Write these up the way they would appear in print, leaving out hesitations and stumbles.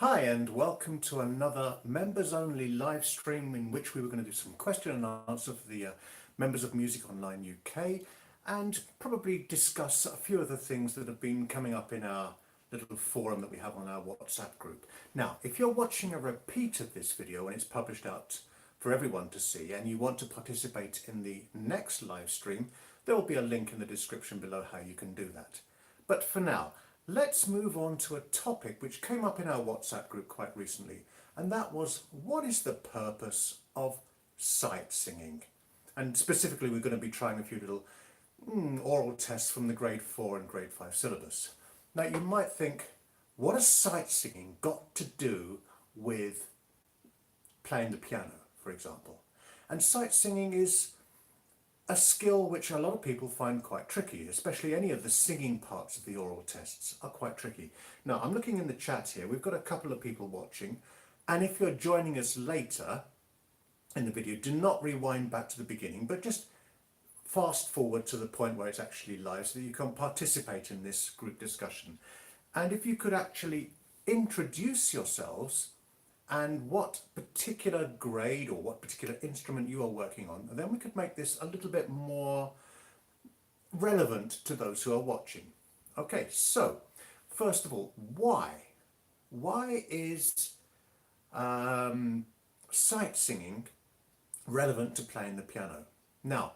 Hi and welcome to another members only live stream in which we were going to do some question and answer for the members of MusicOnline UK and probably discuss a few of the things that have been coming up in our little forum that we have on our WhatsApp group. Now, if you're watching a repeat of this video and it's published out for everyone to see and you want to participate in the next live stream, there will be a link in the description below how you can do that. But for now, let's move on to a topic which came up in our WhatsApp group quite recently, and that was, what is the purpose of sight singing? And specifically, we're going to be trying a few little oral tests from the grade 4 and grade 5 syllabus. Now, you might think, what has sight singing got to do with playing the piano, for example? And sight singing is a skill which a lot of people find quite tricky, especially any of the singing parts of the oral tests are quite tricky. Now, I'm looking in the chat here. We've got a couple of people watching, and if you're joining us later in the video, do not rewind back to the beginning, but just fast forward to the point where it's actually live so that you can participate in this group discussion. And if you could actually introduce yourselves and what particular grade or what particular instrument you are working on, and then we could make this a little bit more relevant to those who are watching. Okay, so first of all, why? Why is sight singing relevant to playing the piano? Now,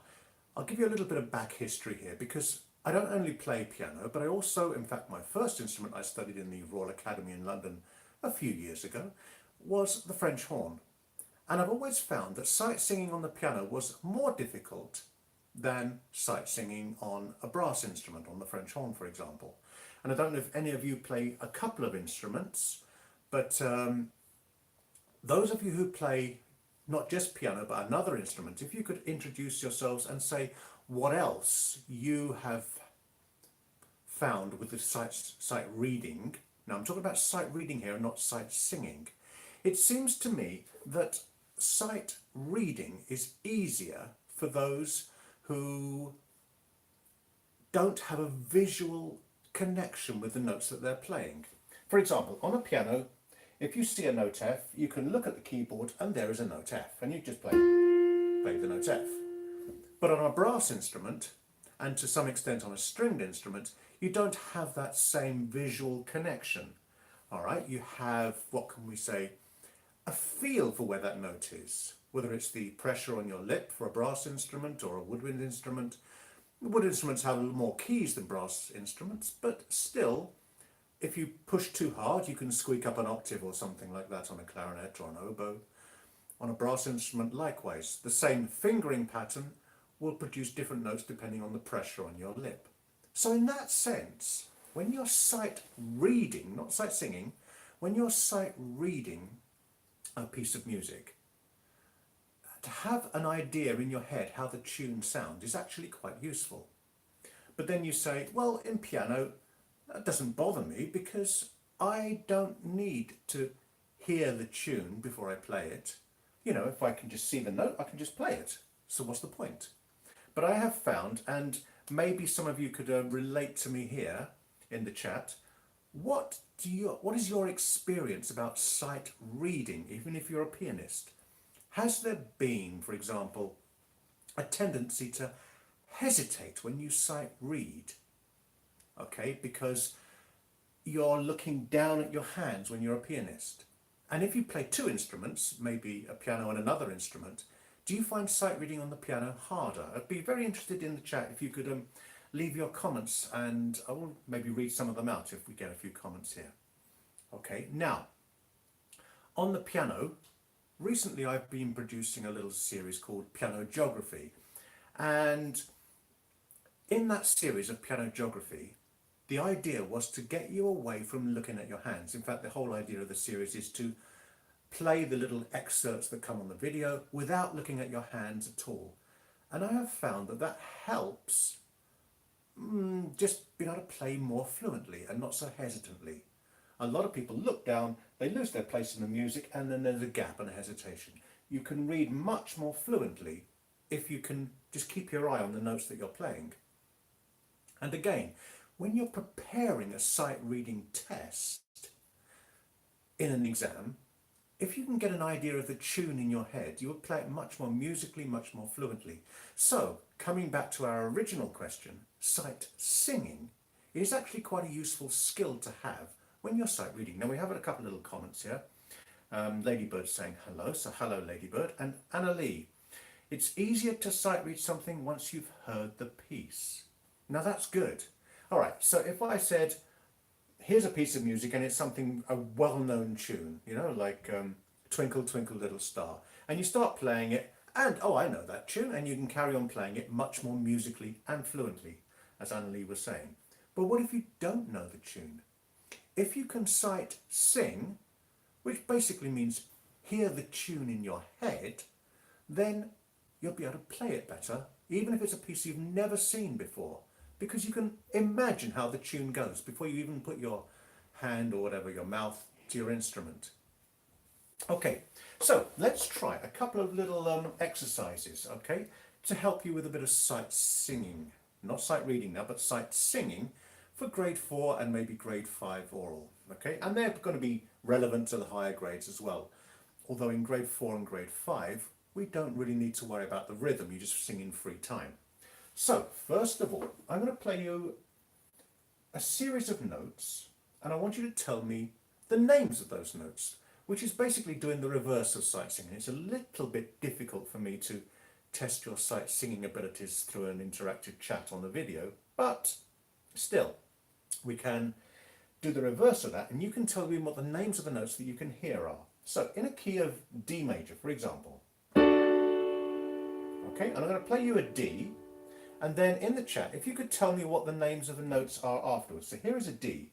I'll give you a little bit of back history here, because I don't only play piano, but I also, in fact, my first instrument I studied in the Royal Academy in London a few years ago was the French horn. And I've always found that sight singing on the piano was more difficult than sight singing on a brass instrument, on the French horn, for example. And I don't know if any of you play a couple of instruments, but those of you who play not just piano, but another instrument, if you could introduce yourselves and say what else you have found with the sight reading. Now, I'm talking about sight reading here and not sight singing. It seems to me that sight reading is easier for those who don't have a visual connection with the notes that they're playing. For example, on a piano, if you see a note F, you can look at the keyboard and there is a note F, and you just play the note F. But on a brass instrument, and to some extent on a stringed instrument, you don't have that same visual connection. All right, you have, what can we say, a feel for where that note is, whether it's the pressure on your lip for a brass instrument or a woodwind instrument. Wood instruments have a little more keys than brass instruments, but still, if you push too hard, you can squeak up an octave or something like that on a clarinet or an oboe. On a brass instrument, likewise, the same fingering pattern will produce different notes depending on the pressure on your lip. So in that sense, when you're sight reading, not sight singing, when you're sight reading a piece of music, to have an idea in your head how the tune sounds is actually quite useful. But then you say, well, in piano, that doesn't bother me because I don't need to hear the tune before I play it. You know, if I can just see the note, I can just play it. So what's the point? But I have found, and maybe some of you could relate to me here in the chat, what is your experience about sight reading, even if you're a pianist? Has there been, for example, a tendency to hesitate when you sight read? Okay, because you're looking down at your hands when you're a pianist. And if you play two instruments, maybe a piano and another instrument, do you find sight reading on the piano harder? I'd be very interested in the chat if you could leave your comments, and I will maybe read some of them out if we get a few comments here. Okay, now, on the piano, recently I've been producing a little series called Piano Geography. And in that series of Piano Geography, the idea was to get you away from looking at your hands. In fact, the whole idea of the series is to play the little excerpts that come on the video without looking at your hands at all. And I have found that that helps just being able to play more fluently and not so hesitantly. A lot of people look down, they lose their place in the music, and then there's a gap and a hesitation. You can read much more fluently if you can just keep your eye on the notes that you're playing. And again, when you're preparing a sight reading test, in an exam, if you can get an idea of the tune in your head, you will play it much more musically, much more fluently. So, coming back to our original question, sight singing is actually quite a useful skill to have when you're sight reading. Now, we have a couple of little comments here. Ladybird saying hello, so hello Ladybird. And Anna Lee, it's easier to sight read something once you've heard the piece. Now that's good. All right, so if I said, here's a piece of music and it's something, a well-known tune, you know, like Twinkle Twinkle Little Star, and you start playing it and, oh, I know that tune, and you can carry on playing it much more musically and fluently, as Anna Lee was saying. But what if you don't know the tune? If you can sight sing, which basically means hear the tune in your head, then you'll be able to play it better, even if it's a piece you've never seen before, because you can imagine how the tune goes before you even put your hand or whatever, your mouth, to your instrument. Okay, so let's try a couple of little exercises, okay, to help you with a bit of sight singing. Not sight reading now, but sight singing for grade 4 and maybe grade 5 oral, okay? And they're going to be relevant to the higher grades as well. Although in grade 4 and grade 5, we don't really need to worry about the rhythm, you just sing in free time. So, first of all, I'm going to play you a series of notes, and I want you to tell me the names of those notes, which is basically doing the reverse of sight singing. It's a little bit difficult for me to test your sight singing abilities through an interactive chat on the video, but still, we can do the reverse of that, and you can tell me what the names of the notes that you can hear are. So, in a key of D major, for example. Okay, and I'm going to play you a D, and then in the chat, if you could tell me what the names of the notes are afterwards. So here is a D.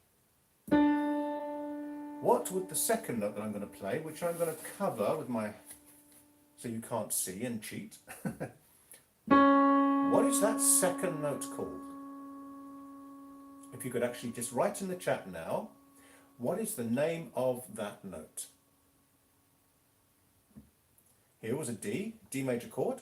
What would the second note that I'm going to play, which I'm going to cover with my, so you can't see and cheat. What is that second note called? If you could actually just write in the chat now, what is the name of that note? Here was a D, D major chord.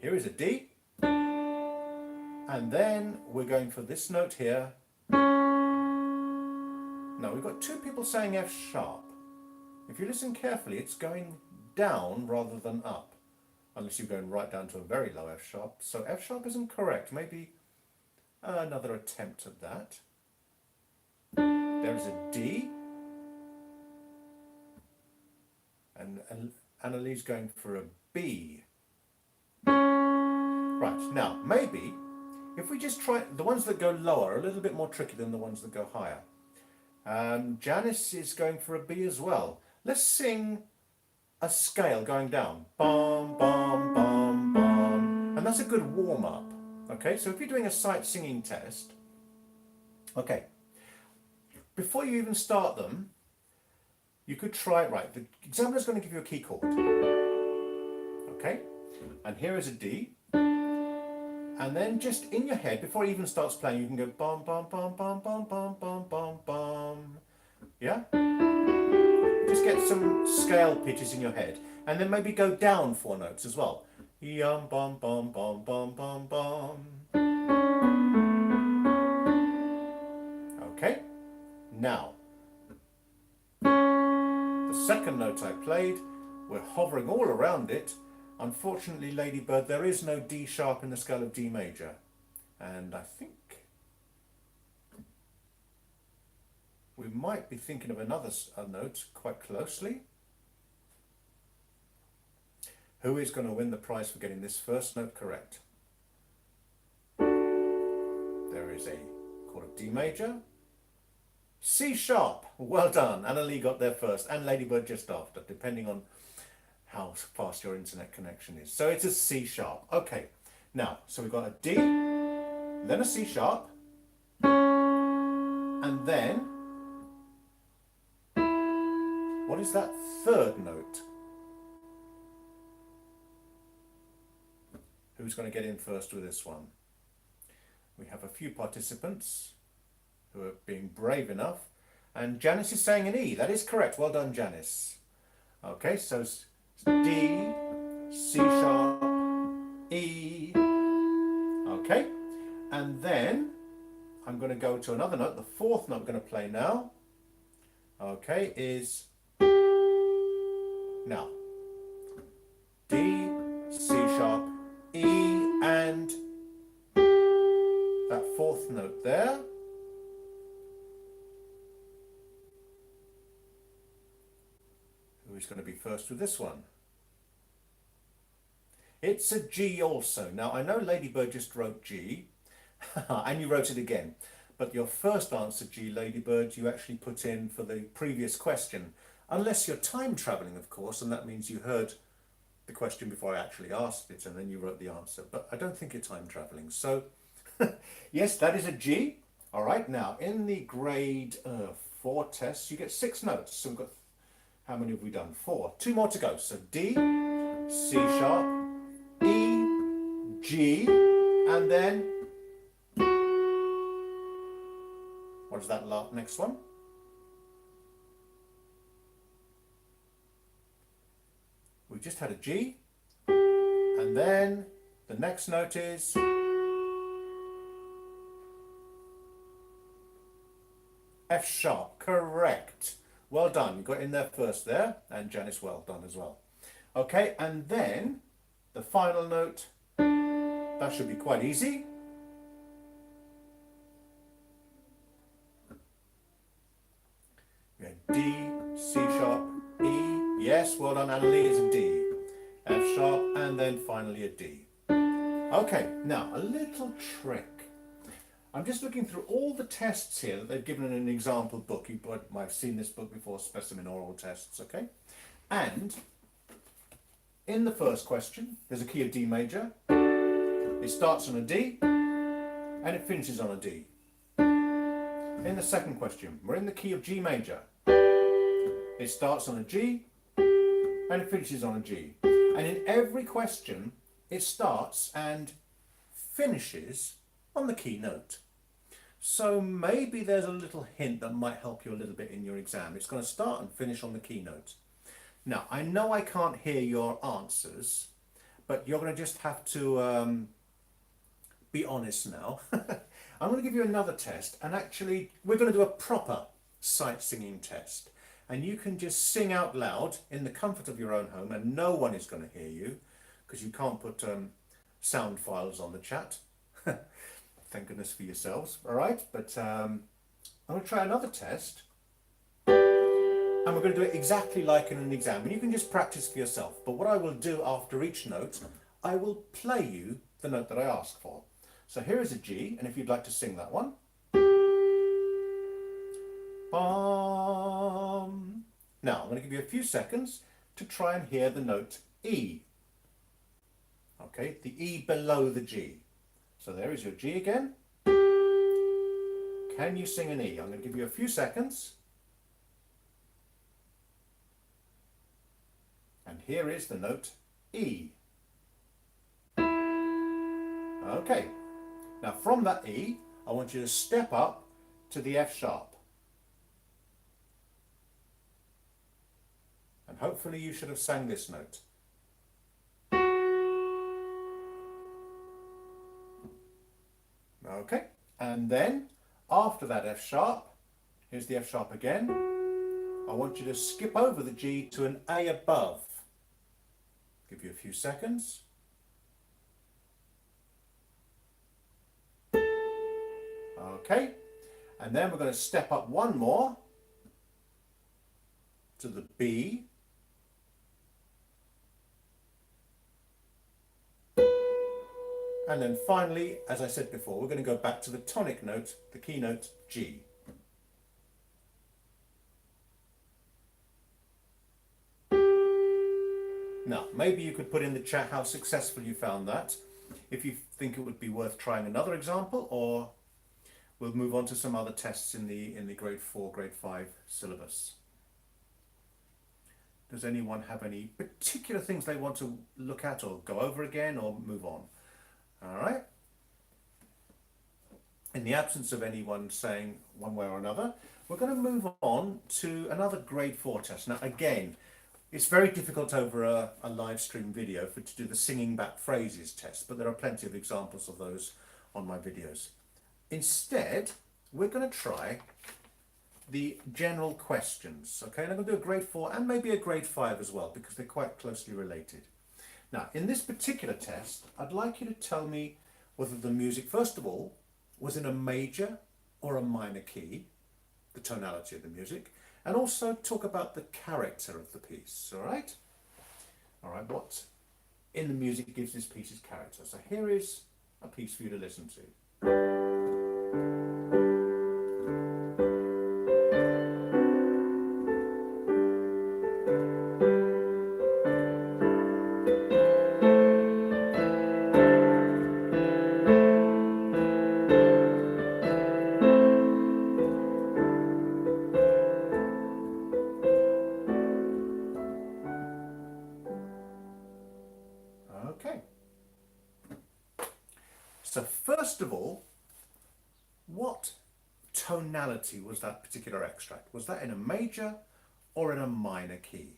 Here is a D. And then we're going for this note here. Now we've got two people saying F sharp. If you listen carefully, it's going down rather than up. Unless you're going right down to a very low F sharp. So F sharp isn't correct. Maybe another attempt at that. There is a D. And Annalie's going for a B. Right, now maybe if we just try, the ones that go lower are a little bit more tricky than the ones that go higher. Janice is going for a B as well. Let's sing a scale going down. Bum, bum, bum, bum. And that's a good warm-up. Okay, so if you're doing a sight singing test, okay, before you even start them, you could try it right. The examiner's going to give you a key chord. Okay, and here is a D. And then just in your head, before it even starts playing, you can go bum, bum, bum, bum, bum, bum, bum, bum, bum. Yeah? Just get some scale pitches in your head. And then maybe go down 4 notes as well. Yum, bum, bum, bum, bum, bum, bum. Okay? Now, the second note I played, we're hovering all around it. Unfortunately, Ladybird, there is no D sharp in the scale of D major. And I think we might be thinking of another note quite closely. Who is going to win the prize for getting this first note correct? There is a chord of D major. C sharp. Well done. Anna Lee got there first, and Ladybird just after, depending on how fast your internet connection is. So it's a C sharp. Okay, now, so we've got a D, then a C sharp, and then, what is that third note? Who's going to get in first with this one? We have a few participants who are being brave enough, and Janice is saying an E. That is correct. Well done, Janice. Okay, so D, C sharp, E. Okay, and then I'm going to go to another note, the fourth note I'm going to play now. okay, is now D, C sharp, E, and that fourth note there. Who's going to be first with this one? It's a G also. Now, I know Ladybird just wrote G, and you wrote it again. But your first answer, G, Ladybird, you actually put in for the previous question. Unless you're time traveling, of course, and that means you heard the question before I actually asked it, and then you wrote the answer. But I don't think you're time traveling. So, yes, that is a G. All right, now, in the grade 4 tests, you get 6 notes. So we've got, how many have we done? 4. 2 more to go. So D, C sharp, E, G, and then, what is that next one? We just had a G, and then the next note is F sharp, correct. Well done, you got in there first there, and Janice, well done as well. Okay, and then the final note, that should be quite easy. D, C sharp, E, yes, well done Annalie, it's a D. F sharp, and then finally a D. Okay, now a little trick. I'm just looking through all the tests here that they've given in an example book. You might have seen this book before, Specimen Aural Tests, okay? And in the first question, there's a key of D major. It starts on a D, and it finishes on a D. In the second question, we're in the key of G major. It starts on a G, and it finishes on a G. And in every question, it starts and finishes on the key note. So maybe there's a little hint that might help you a little bit in your exam. It's going to start and finish on the key note. Now, I know I can't hear your answers, but you're going to just have to be honest now. I'm going to give you another test, and actually we're going to do a proper sight singing test. And you can just sing out loud in the comfort of your own home, and no one is going to hear you because you can't put sound files on the chat. Thank goodness for yourselves, all right? But I'm going to try another test, and we're going to do it exactly like in an exam, and you can just practice for yourself. But what I will do after each note, I will play you the note that I asked for. So here is a G, and if you'd like to sing that one. Now, I'm going to give you a few seconds to try and hear the note E. Okay, the E below the G. So there is your G again. Can you sing an E? I'm going to give you a few seconds. And here is the note E. Okay, now from that E, I want you to step up to the F sharp. And hopefully you should have sang this note. Okay, and then after that F sharp, here's the F sharp again. I want you to skip over the G to an A above. Give you a few seconds. Okay, and then we're going to step up one more to the B. And then finally, as I said before, we're going to go back to the tonic note, the key note G. Now, maybe you could put in the chat how successful you found that, if you think it would be worth trying another example, or we'll move on to some other tests in the grade 4, grade 5 syllabus. Does anyone have any particular things they want to look at or go over again, or move on? All right. In the absence of anyone saying one way or another, we're going to move on to another grade 4 test. Now, again, it's very difficult over a live stream video to do the singing back phrases test, but there are plenty of examples of those on my videos. Instead, we're going to try the general questions, okay? And I'm going to do a grade 4 and maybe a grade 5 as well, because they're quite closely related. Now, in this particular test, I'd like you to tell me whether the music, first of all, was in a major or a minor key, the tonality of the music, and also talk about the character of the piece, all right? All right, what in the music gives this piece its character? So here is a piece for you to listen to. Okay. So first of all, what tonality was that particular extract? Was that in a major or in a minor key?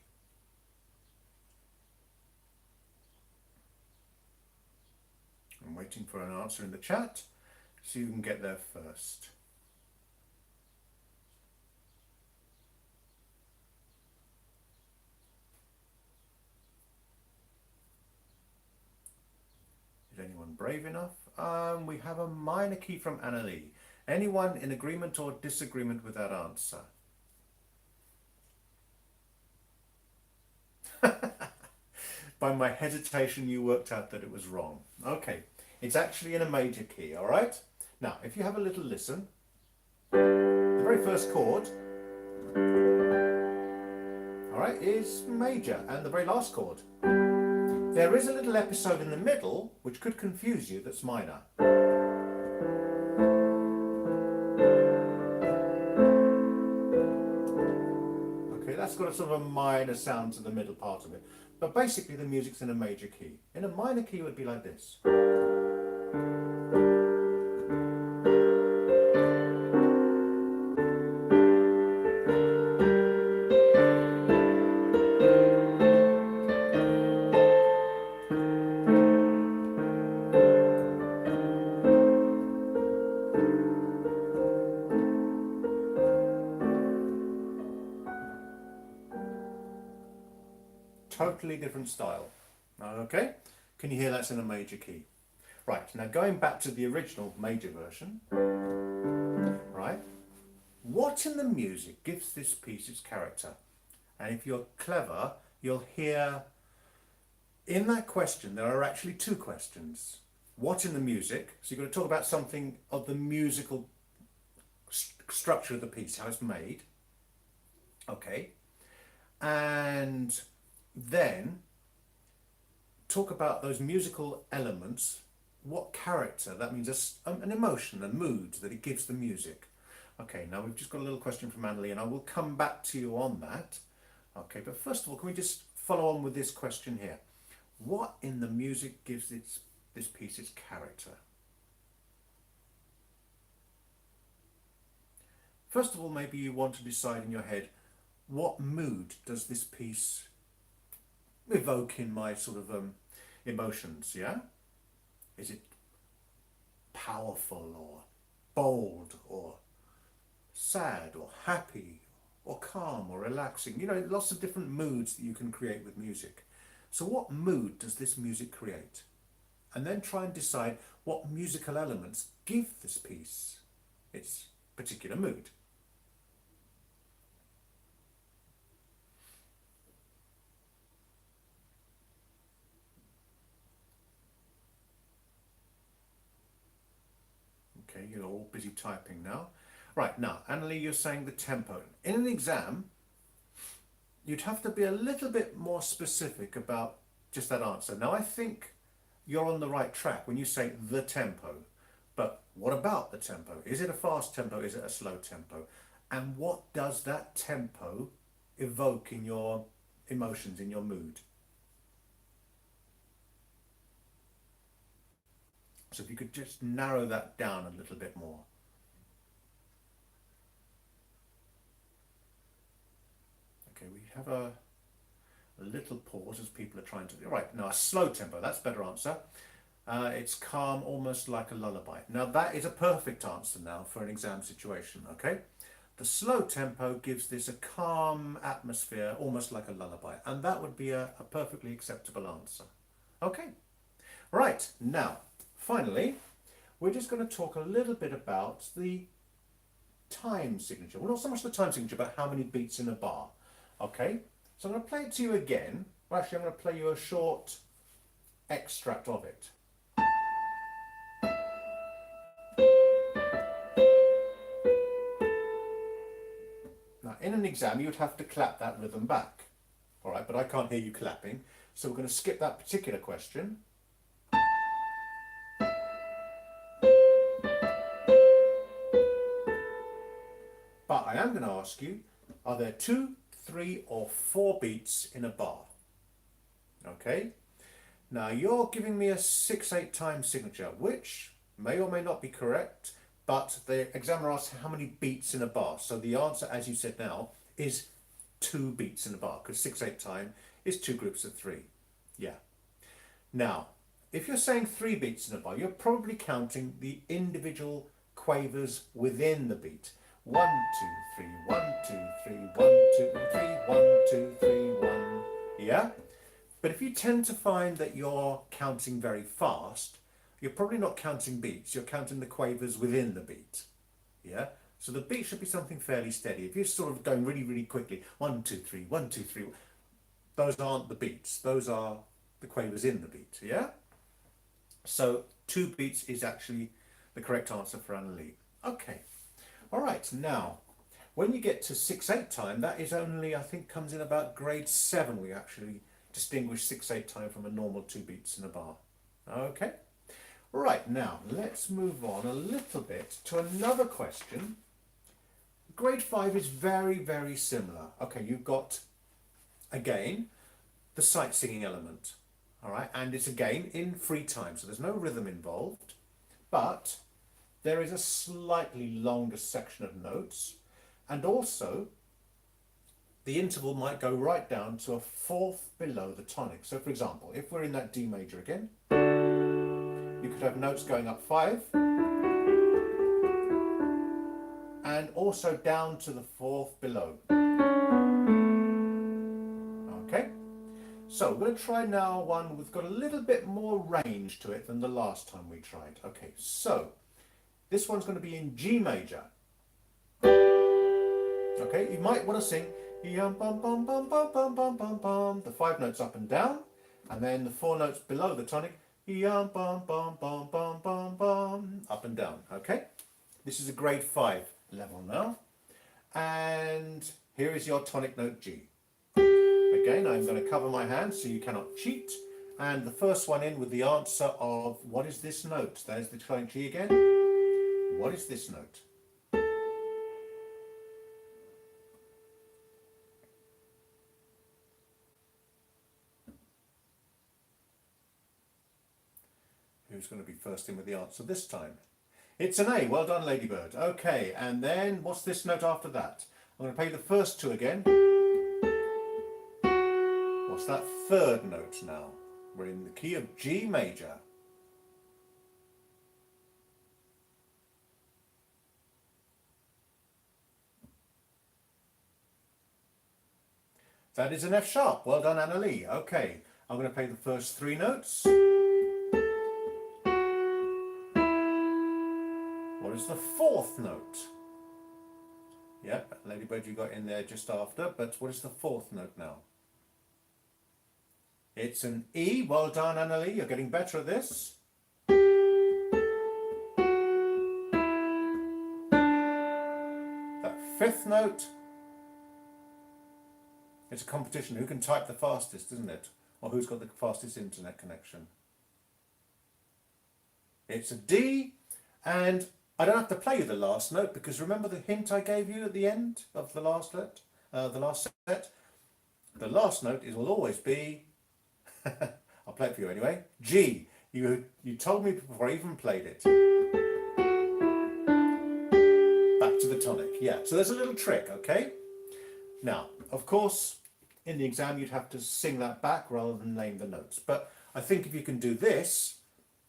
I'm waiting for an answer in the chat so you can get there first. Is anyone brave enough? We have a minor key from Anna Lee. Anyone in agreement or disagreement with that answer? By my hesitation, you worked out that it was wrong. Okay, it's actually in a major key, all right? Now, if you have a little listen, the very first chord, all right, is major, and the very last chord. There is a little episode in the middle, which could confuse you, that's minor. Okay, that's got a sort of a minor sound to the middle part of it. But basically the music's in a major key. In a minor key it would be like this. Totally different style. Okay, can you hear that's in a major key? Right, now going back to the original major version, right, what in the music gives this piece its character? And if you're clever, you'll hear in that question there are actually two questions. What in the music? So you've got to talk about something of the musical structure of the piece, how it's made. Okay, and then talk about those musical elements, what character, that means an emotion, a mood that it gives the music. Okay, now we've just got a little question from Annalie and I will come back to you on that. Okay, but first of all, can we just follow on with this question here? What in the music gives this piece its character? First of all, maybe you want to decide in your head, what mood does this piece evoke in my sort of emotions, yeah? Is it powerful or bold or sad or happy or calm or relaxing? You know, lots of different moods that you can create with music. So what mood does this music create? And then try and decide what musical elements give this piece its particular mood. Okay, you're all busy typing now. Right, now, Annalie, you're saying the tempo. In an exam, you'd have to be a little bit more specific about just that answer. Now, I think you're on the right track when you say the tempo. But what about the tempo? Is it a fast tempo? Is it a slow tempo? And what does that tempo evoke in your emotions, in your mood? So if you could just narrow that down a little bit more. Okay, we have a little pause as people are trying to... Right, now a slow tempo, that's a better answer. It's calm, almost like a lullaby. Now that is a perfect answer now for an exam situation, okay? The slow tempo gives this a calm atmosphere, almost like a lullaby, and that would be a perfectly acceptable answer. Okay, right, now, finally, we're just going to talk a little bit about the time signature. Well, not so much the time signature, but how many beats in a bar. Okay, so I'm going to play it to you again. Well, actually, I'm going to play you a short extract of it. Now, in an exam, you'd have to clap that rhythm back. All right, but I can't hear you clapping, so we're going to skip that particular question. But I am going to ask you, are there 2, 3 or 4 beats in a bar? Okay, now you're giving me a 6/8 time signature, which may or may not be correct, but the examiner asks how many beats in a bar. So the answer, as you said now, is 2 beats in a bar, because 6/8 time is 2 groups of 3. Yeah. Now, if you're saying 3 beats in a bar, you're probably counting the individual quavers within the beat. 1, 2, 3, 1, 2, 3, 1, 2, 3, 1, 2, 3, 1. Yeah? But if you tend to find that you're counting very fast, you're probably not counting beats, you're counting the quavers within the beat. Yeah? So the beat should be something fairly steady. If you're sort of going really, really quickly, 1, 2, 3, 1, 2, 3, those aren't the beats, those are the quavers in the beat. Yeah? So 2 beats is actually the correct answer for Annalie. Okay. All right, now, when you get to 6/8 time, that is only, I think, comes in about grade 7. We actually distinguish 6/8 time from a normal 2 beats in a bar. Okay. Right, now, let's move on a little bit to another question. Grade 5 is very, very similar. Okay, you've got, again, the sight singing element. All right, and it's again in free time, so there's no rhythm involved, but there is a slightly longer section of notes, and also the interval might go right down to a fourth below the tonic. So for example, if we're in that D major again, you could have notes going up 5 and also down to the fourth below. Okay, so we're going to try now one with got a little bit more range to it than the last time we tried. Okay, so this one's going to be in G major. Okay, you might want to sing yum bum bum bum bum bum bum bum bum, the 5 notes up and down, and then the 4 notes below the tonic, yum bum bum bum bum bum bum, up and down. Okay, this is a grade 5 level now, and here is your tonic note G. Again, I'm going to cover my hands so you cannot cheat, and the first one in with the answer of what is this note? There's the tonic G again. What is this note? Who's going to be first in with the answer this time? It's an A. Well done, Ladybird. Okay, and then what's this note after that? I'm going to play the first 2 again. What's that third note now? We're in the key of G major. That is an F sharp. Well done, Annalie. Okay, I'm going to play the first 3 notes. What is the fourth note? Yep, Ladybird, you got in there just after, but what is the fourth note now? It's an E. Well done, Annalie. You're getting better at this. That 5th note. It's a competition. Who can type the fastest, isn't it? Or who's got the fastest internet connection? It's a D, and I don't have to play you the last note because remember the hint I gave you at the end of the last set? The last note will always be, I'll play it for you anyway, G. You told me before I even played it. Back to the tonic, yeah. So there's a little trick, okay? Now, of course, in the exam you'd have to sing that back rather than name the notes. But I think if you can do this,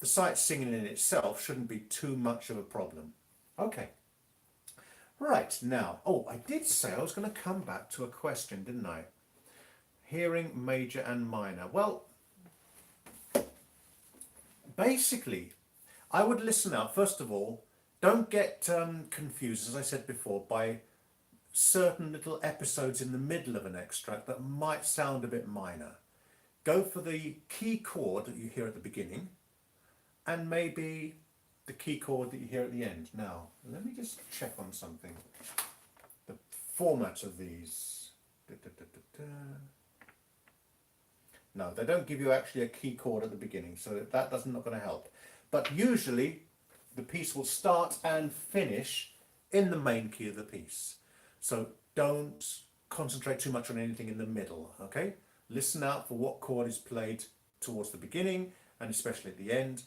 the sight singing in itself shouldn't be too much of a problem. Okay. Right, now, oh, I did say I was going to come back to a question, didn't I? Hearing major and minor. Well, basically, I would listen out. First of all, don't get confused, as I said before, by certain little episodes in the middle of an extract that might sound a bit minor. Go for the key chord that you hear at the beginning and maybe the key chord that you hear at the end. Now, let me just check on something. The format of these. No, they don't give you actually a key chord at the beginning, so that's not going to help. But usually the piece will start and finish in the main key of the piece. So don't concentrate too much on anything in the middle, okay? Listen out for what chord is played towards the beginning and especially at the end.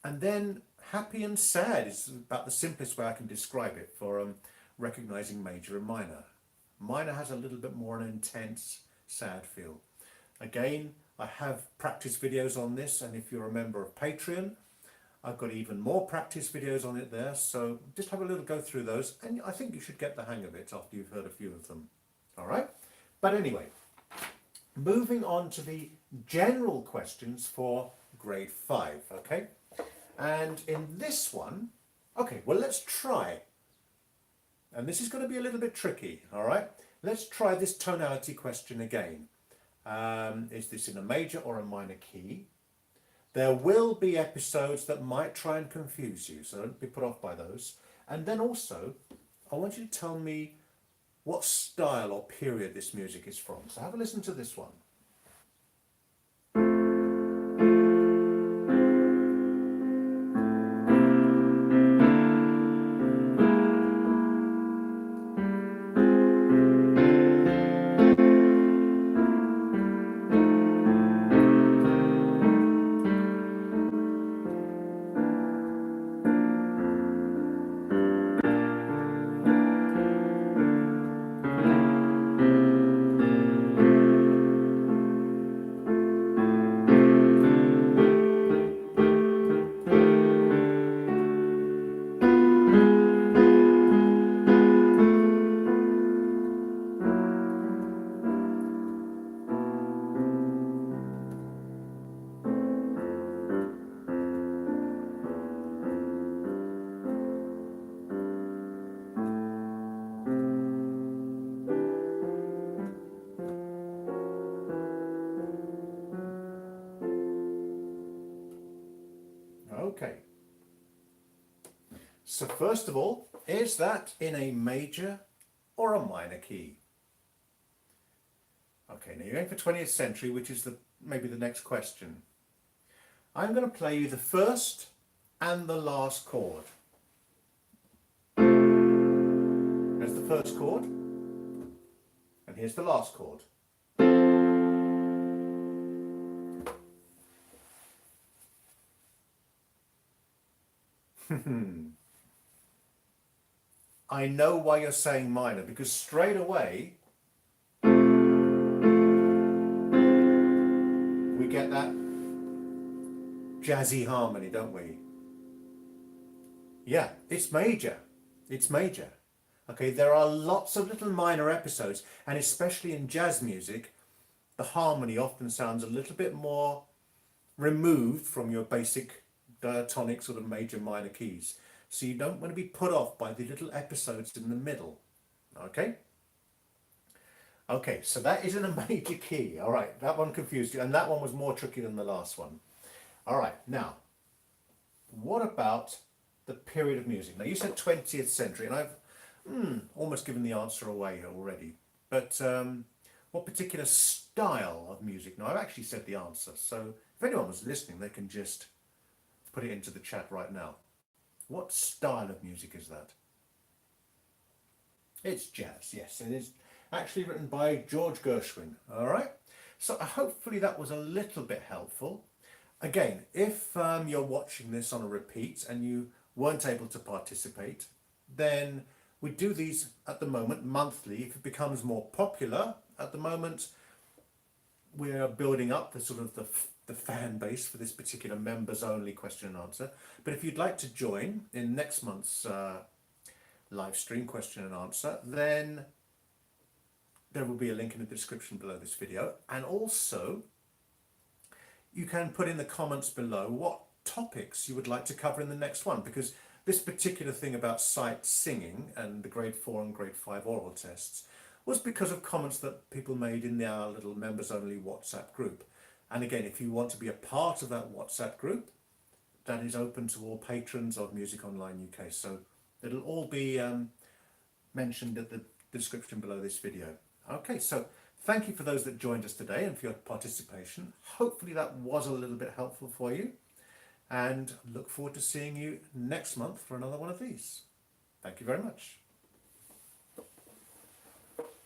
And then happy and sad is about the simplest way I can describe it for recognizing major and minor. Minor has a little bit more an intense, sad feel. Again, I have practice videos on this, and if you're a member of Patreon, I've got even more practice videos on it there, so just have a little go through those, and I think you should get the hang of it after you've heard a few of them. All right? But anyway, moving on to the general questions for grade 5, okay? And in this one, okay, well, let's try. And this is going to be a little bit tricky, all right? Let's try this tonality question again. Is this in a major or a minor key? There will be episodes that might try and confuse you, so don't be put off by those. And then also, I want you to tell me what style or period this music is from. So have a listen to this one. Okay. So first of all, is that in a major or a minor key? Okay, now you're going for 20th century, which is maybe the next question. I'm going to play you the first and the last chord. There's the first chord, and here's the last chord. I know why you're saying minor, because straight away we get that jazzy harmony, don't we? Yeah, it's major. It's major. Okay, there are lots of little minor episodes, and especially in jazz music, the harmony often sounds a little bit more removed from your basic diatonic sort of major minor keys. So you don't want to be put off by the little episodes in the middle. Okay? Okay, so that is in a major key. All right, that one confused you, and that one was more tricky than the last one. All right, now, what about the period of music? Now, you said 20th century, and I've almost given the answer away already. But what particular style of music? Now, I've actually said the answer, so if anyone was listening, they can just put it into the chat right now. What style of music is that? It's jazz, yes. It is actually written by George Gershwin, all right? So hopefully that was a little bit helpful. Again, if you're watching this on a repeat and you weren't able to participate, then we do these at the moment monthly. If it becomes more popular, at the moment we're building up the sort of the fan base for this particular members only question and answer. But if you'd like to join in next month's live stream question and answer, then there will be a link in the description below this video. And also, you can put in the comments below what topics you would like to cover in the next one, because this particular thing about sight singing and the grade 4 and grade 5 oral tests was because of comments that people made in our little members only WhatsApp group. And again, if you want to be a part of that WhatsApp group, that is open to all patrons of MusicOnline UK. So it'll all be mentioned at the description below this video. Okay, so thank you for those that joined us today and for your participation. Hopefully that was a little bit helpful for you, and look forward to seeing you next month for another one of these. Thank you very much.